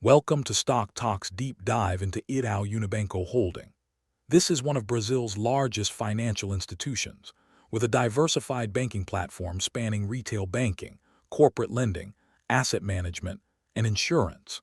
Welcome to StokTok's deep dive into Itau Unibanco Holding. This is one of Brazil's largest financial institutions, with a diversified banking platform spanning retail banking, corporate lending, asset management, and insurance.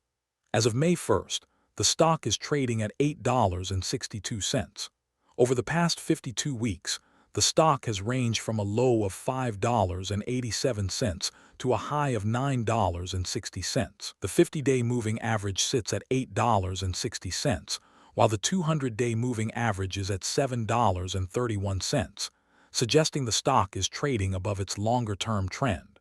As of May 1st, the stock is trading at $8.62. Over the past 52 weeks, the stock has ranged from a low of $5.87 to a high of $9.60. The 50-day moving average sits at $8.60, while the 200-day moving average is at $7.31, suggesting the stock is trading above its longer-term trend.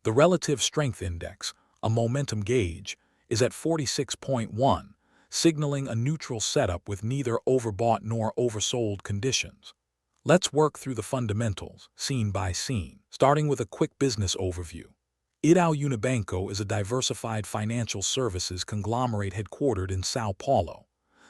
The Relative Strength Index, a momentum gauge, is at 46.1, signaling a neutral setup with neither overbought nor oversold conditions. Let's work through the fundamentals, scene by scene. Starting with a quick business overview. Itau Unibanco is a diversified financial services conglomerate headquartered in São Paulo.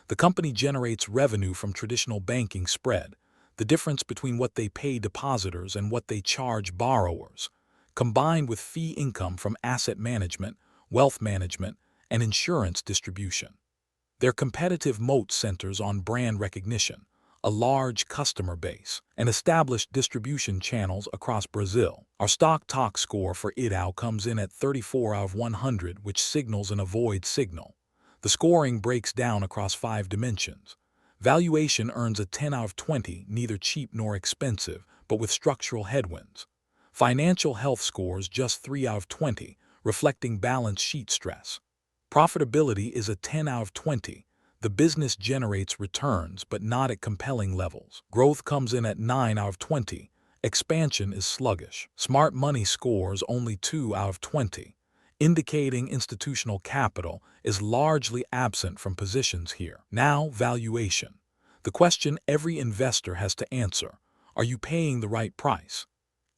The company generates revenue from traditional banking spread, the difference between what they pay depositors and what they charge borrowers, combined with fee income from asset management, wealth management, and insurance distribution. Their competitive moat centers on brand recognition, a large customer base, and established distribution channels across Brazil. Our StokTok score for Itau comes in at 34 out of 100, which signals an avoid signal. The scoring breaks down across 5 dimensions. Valuation earns a 10 out of 20, neither cheap nor expensive, but with structural headwinds. Financial health scores just 3 out of 20, reflecting balance sheet stress. Profitability is a 10 out of 20. The business generates returns, but not at compelling levels. Growth comes in at 9 out of 20. Expansion is sluggish. Smart money scores only 2 out of 20, indicating institutional capital is largely absent from positions here. Now, valuation. The question every investor has to answer: are you paying the right price?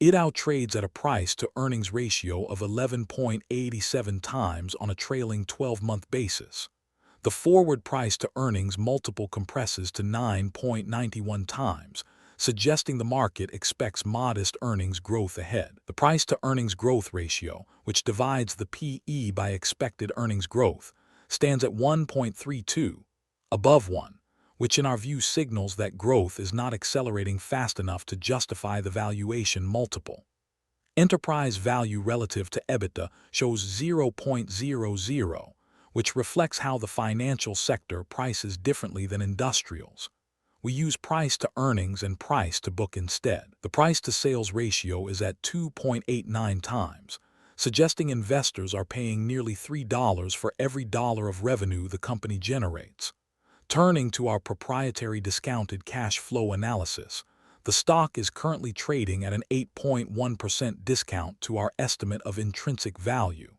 Itau trades at a price-to-earnings ratio of 11.87 times on a trailing 12-month basis. The forward price-to-earnings multiple compresses to 9.91 times, suggesting the market expects modest earnings growth ahead. The price-to-earnings growth ratio, which divides the PE by expected earnings growth, stands at 1.32, above 1, which in our view signals that growth is not accelerating fast enough to justify the valuation multiple. Enterprise value relative to EBITDA shows 0.00, which reflects how the financial sector prices differently than industrials. We use price to earnings and price to book instead. The price-to-sales ratio is at 2.89 times, suggesting investors are paying nearly $3 for every dollar of revenue the company generates. Turning to our proprietary discounted cash flow analysis, the stock is currently trading at an 8.1% discount to our estimate of intrinsic value.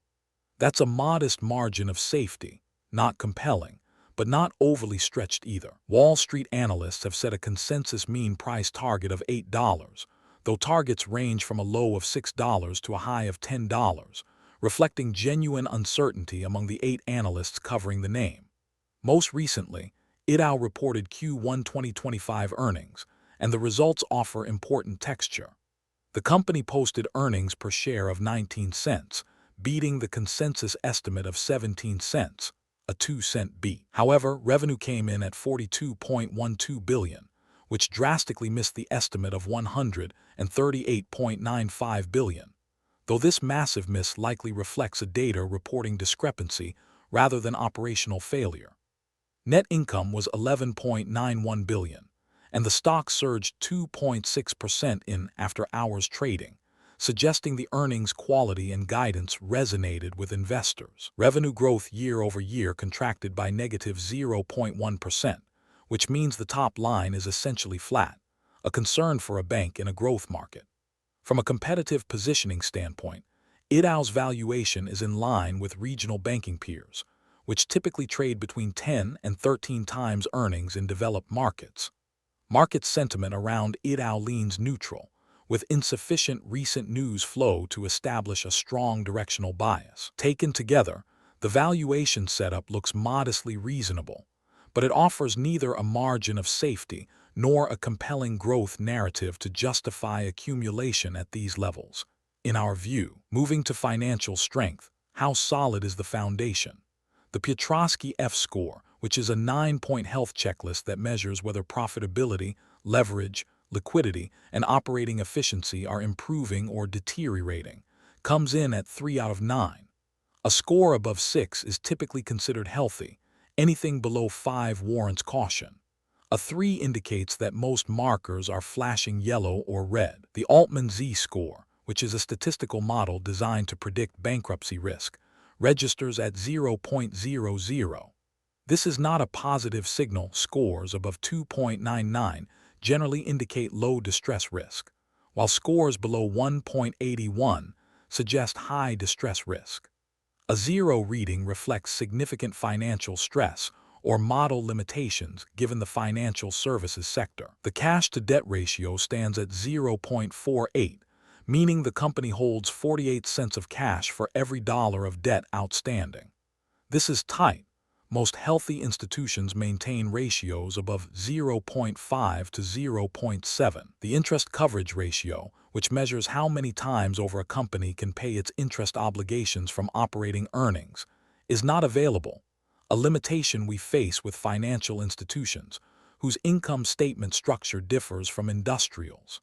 That's a modest margin of safety, not compelling, but not overly stretched either. Wall Street analysts have set a consensus mean price target of $8, though targets range from a low of $6 to a high of $10, reflecting genuine uncertainty among the 8 analysts covering the name. Most recently, Itau reported Q1 2025 earnings, and the results offer important texture. The company posted earnings per share of 19 cents, beating the consensus estimate of 17 cents, a 2-cent beat. However, revenue came in at $42.12 billion, which drastically missed the estimate of $138.95 billion. Though this massive miss likely reflects a data reporting discrepancy rather than operational failure. Net income was $11.91 billion, and the stock surged 2.6% in after-hours trading, suggesting the earnings quality and guidance resonated with investors. Revenue growth year-over-year contracted by negative 0.1%, which means the top line is essentially flat, a concern for a bank in a growth market. From a competitive positioning standpoint, Itau's valuation is in line with regional banking peers, which typically trade between 10 and 13 times earnings in developed markets. Market sentiment around Itau leans neutral, with insufficient recent news flow to establish a strong directional bias. Taken together, the valuation setup looks modestly reasonable, but it offers neither a margin of safety nor a compelling growth narrative to justify accumulation at these levels. In our view, moving to financial strength, how solid is the foundation? The Piotroski F-score, which is a 9-point health checklist that measures whether profitability, leverage, liquidity, and operating efficiency are improving or deteriorating, comes in at 3 out of 9. A score above 6 is typically considered healthy. Anything below 5 warrants caution. A 3 indicates that most markers are flashing yellow or red. The Altman Z score, which is a statistical model designed to predict bankruptcy risk, registers at 0.00. This is not a positive signal. Scores above 2.99 generally indicate low distress risk, while scores below 1.81 suggest high distress risk. A 0 reading reflects significant financial stress or model limitations given the financial services sector. The cash-to-debt ratio stands at 0.48, meaning the company holds 48 cents of cash for every dollar of debt outstanding. This is tight. Most healthy institutions maintain ratios above 0.5 to 0.7. The interest coverage ratio, which measures how many times over a company can pay its interest obligations from operating earnings, is not available, a limitation we face with financial institutions whose income statement structure differs from industrials.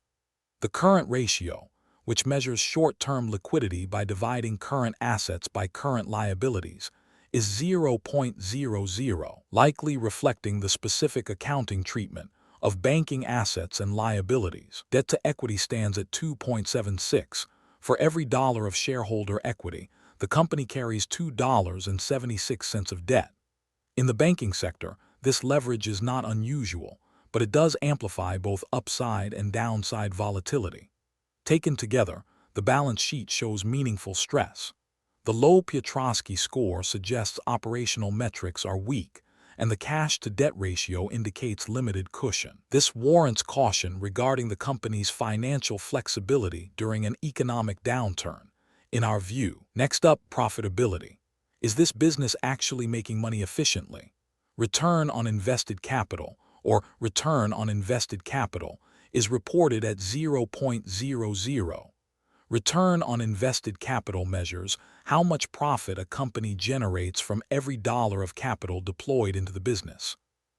The current ratio, which measures short-term liquidity by dividing current assets by current liabilities, is 0.00, likely reflecting the specific accounting treatment of banking assets and liabilities. Debt to equity stands at 2.76. For every dollar of shareholder equity, the company carries $2.76 of debt. In the banking sector, this leverage is not unusual, but it does amplify both upside and downside volatility. Taken together, the balance sheet shows meaningful stress. The low Piotroski score suggests operational metrics are weak, and the cash-to-debt ratio indicates limited cushion. This warrants caution regarding the company's financial flexibility during an economic downturn, in our view. Next up, profitability. Is this business actually making money efficiently? Return on invested capital, or return on invested capital, is reported at 0.00. Return on invested capital measures how much profit a company generates from every dollar of capital deployed into the business.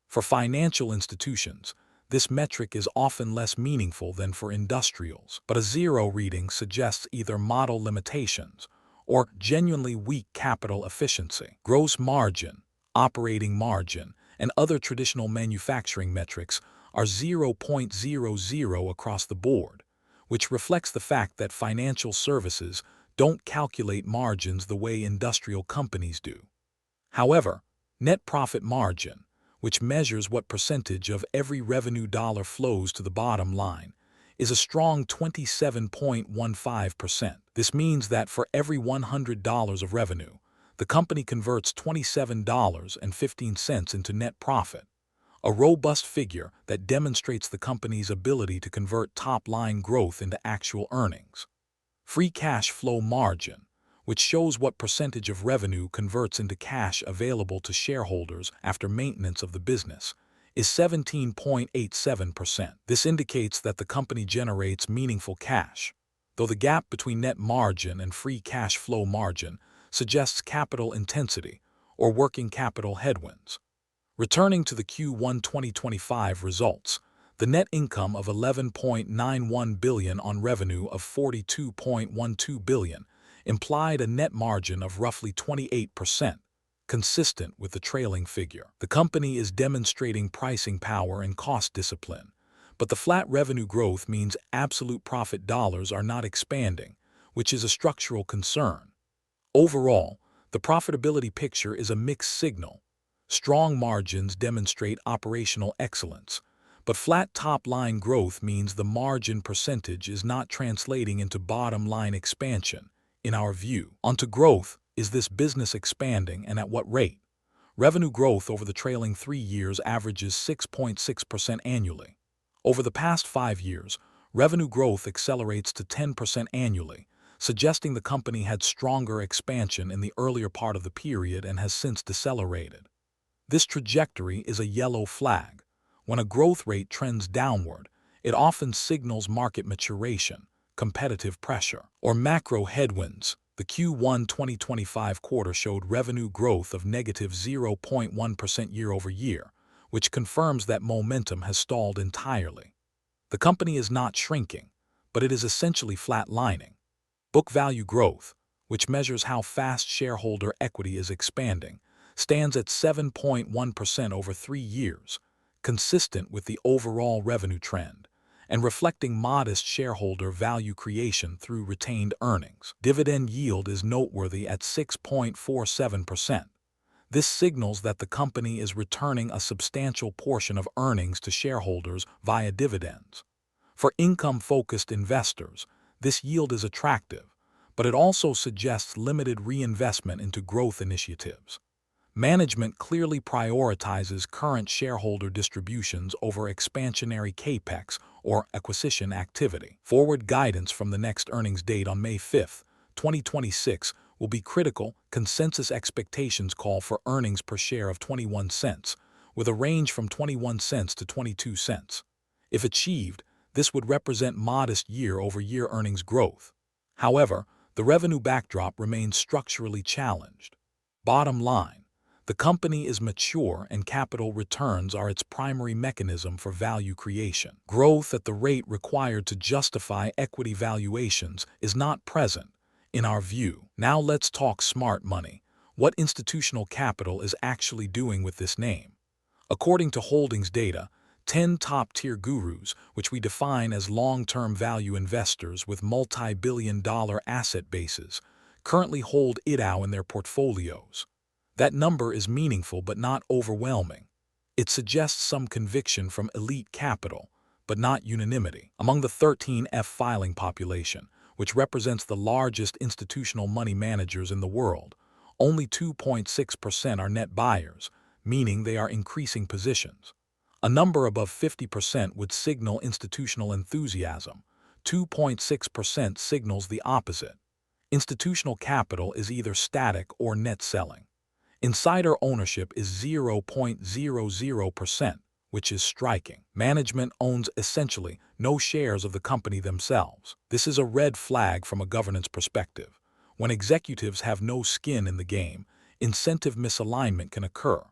For financial institutions, this metric is often less meaningful than for industrials, but a 0 reading suggests either model limitations or genuinely weak capital efficiency. Gross margin, operating margin, and other traditional manufacturing metrics are 0.00 across the board, which reflects the fact that financial services don't calculate margins the way industrial companies do. However, net profit margin, which measures what percentage of every revenue dollar flows to the bottom line, is a strong 27.15%. This means that for every $100 of revenue, the company converts $27.15 into net profit, a robust figure that demonstrates the company's ability to convert top-line growth into actual earnings. Free cash flow margin, which shows what percentage of revenue converts into cash available to shareholders after maintenance of the business, is 17.87%. This indicates that the company generates meaningful cash, though the gap between net margin and free cash flow margin suggests capital intensity or working capital headwinds. Returning to the Q1 2025 results, the net income of $11.91 billion on revenue of $42.12 billion implied a net margin of roughly 28%, consistent with the trailing figure. The company is demonstrating pricing power and cost discipline, but the flat revenue growth means absolute profit dollars are not expanding, which is a structural concern. Overall, the profitability picture is a mixed signal. Strong margins demonstrate operational excellence, but flat top-line growth means the margin percentage is not translating into bottom-line expansion, in our view. Onto growth. Is this business expanding, and at what rate? Revenue growth over the trailing 3 years averages 6.6% annually. Over the past 5 years, revenue growth accelerates to 10% annually, suggesting the company had stronger expansion in the earlier part of the period and has since decelerated. This trajectory is a yellow flag. When a growth rate trends downward, it often signals market maturation, competitive pressure, or macro headwinds. The Q1 2025 quarter showed revenue growth of negative 0.1% year-over-year, which confirms that momentum has stalled entirely. The company is not shrinking, but it is essentially flatlining. Book value growth, which measures how fast shareholder equity is expanding, stands at 7.1% over 3 years, consistent with the overall revenue trend, and reflecting modest shareholder value creation through retained earnings. Dividend yield is noteworthy at 6.47%. This signals that the company is returning a substantial portion of earnings to shareholders via dividends. For income-focused investors, this yield is attractive, but it also suggests limited reinvestment into growth initiatives. Management clearly prioritizes current shareholder distributions over expansionary capex or acquisition activity. Forward guidance from the next earnings date on May 5, 2026 will be critical. Consensus expectations call for earnings per share of 21 cents, with a range from 21 cents to 22 cents. If achieved, this would represent modest year-over-year earnings growth. However, the revenue backdrop remains structurally challenged. Bottom line, the company is mature and capital returns are its primary mechanism for value creation. Growth at the rate required to justify equity valuations is not present, in our view. Now let's talk smart money. What institutional capital is actually doing with this name? According to holdings data, 10 top-tier gurus, which we define as long-term value investors with multi-billion-dollar asset bases, currently hold Itau in their portfolios. That number is meaningful but not overwhelming. It suggests some conviction from elite capital, but not unanimity. Among the 13F filing population, which represents the largest institutional money managers in the world, only 2.6% are net buyers, meaning they are increasing positions. A number above 50% would signal institutional enthusiasm. 2.6% signals the opposite. Institutional capital is either static or net selling. Insider ownership is 0.00%, which is striking. Management owns essentially no shares of the company themselves. This is a red flag from a governance perspective. When executives have no skin in the game, incentive misalignment can occur.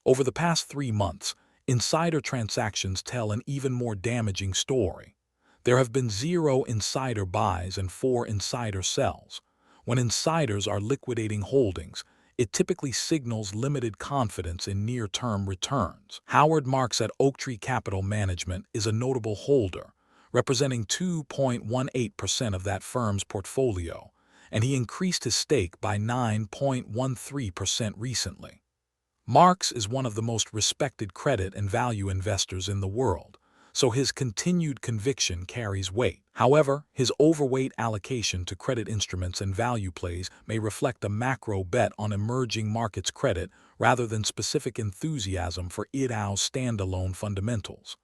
Over the past 3 months, insider transactions tell an even more damaging story. There have been 0 insider buys and 4 insider sells. When insiders are liquidating holdings, it typically signals limited confidence in near-term returns. Howard Marks at Oaktree Capital Management is a notable holder, representing 2.18% of that firm's portfolio, and he increased his stake by 9.13% recently. Marks is one of the most respected credit and value investors in the world, so his continued conviction carries weight. However, his overweight allocation to credit instruments and value plays may reflect a macro bet on emerging markets credit rather than specific enthusiasm for Itau's standalone fundamentals.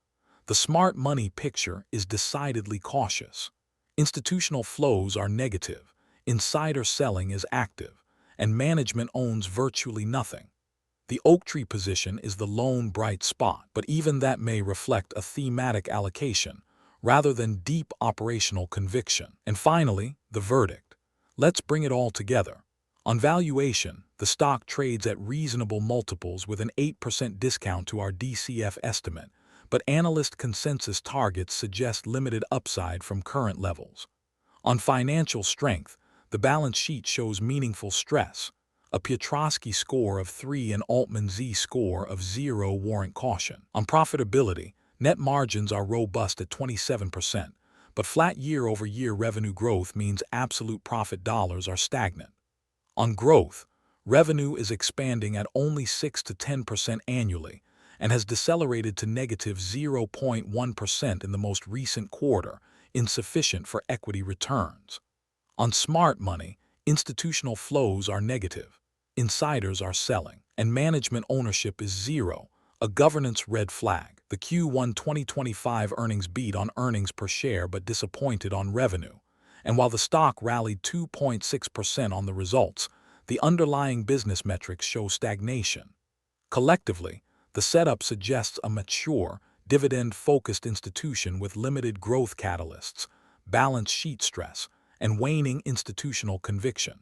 The smart money picture is decidedly cautious. Institutional flows are negative, insider selling is active, and management owns virtually nothing. The Oaktree position is the lone bright spot, but even that may reflect a thematic allocation rather than deep operational conviction. And finally, the verdict. Let's bring it all together. On valuation, the stock trades at reasonable multiples with an 8% discount to our DCF estimate, but analyst consensus targets suggest limited upside from current levels. On financial strength, the balance sheet shows meaningful stress. A Piotroski score of 3 and Altman Z score of 0 warrant caution. On profitability, net margins are robust at 27%, but flat year-over-year revenue growth means absolute profit dollars are stagnant. On growth, revenue is expanding at only 6 to 10% annually and has decelerated to negative 0.1% in the most recent quarter, insufficient for equity returns. On smart money, institutional flows are negative. Insiders are selling, and management ownership is 0, a governance red flag. The Q1 2025 earnings beat on earnings per share but disappointed on revenue, and while the stock rallied 2.6% on the results, the underlying business metrics show stagnation. Collectively, the setup suggests a mature, dividend-focused institution with limited growth catalysts, balance sheet stress, and waning institutional conviction.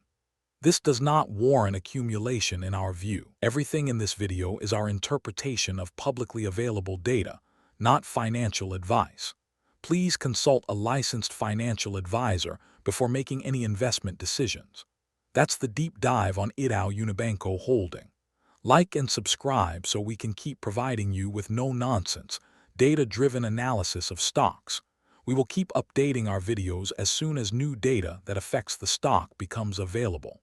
This does not warrant accumulation in our view. Everything in this video is our interpretation of publicly available data, not financial advice. Please consult a licensed financial advisor before making any investment decisions. That's the deep dive on Itau Unibanco Holding. Like and subscribe so we can keep providing you with no-nonsense, data-driven analysis of stocks. We will keep updating our videos as soon as new data that affects the stock becomes available.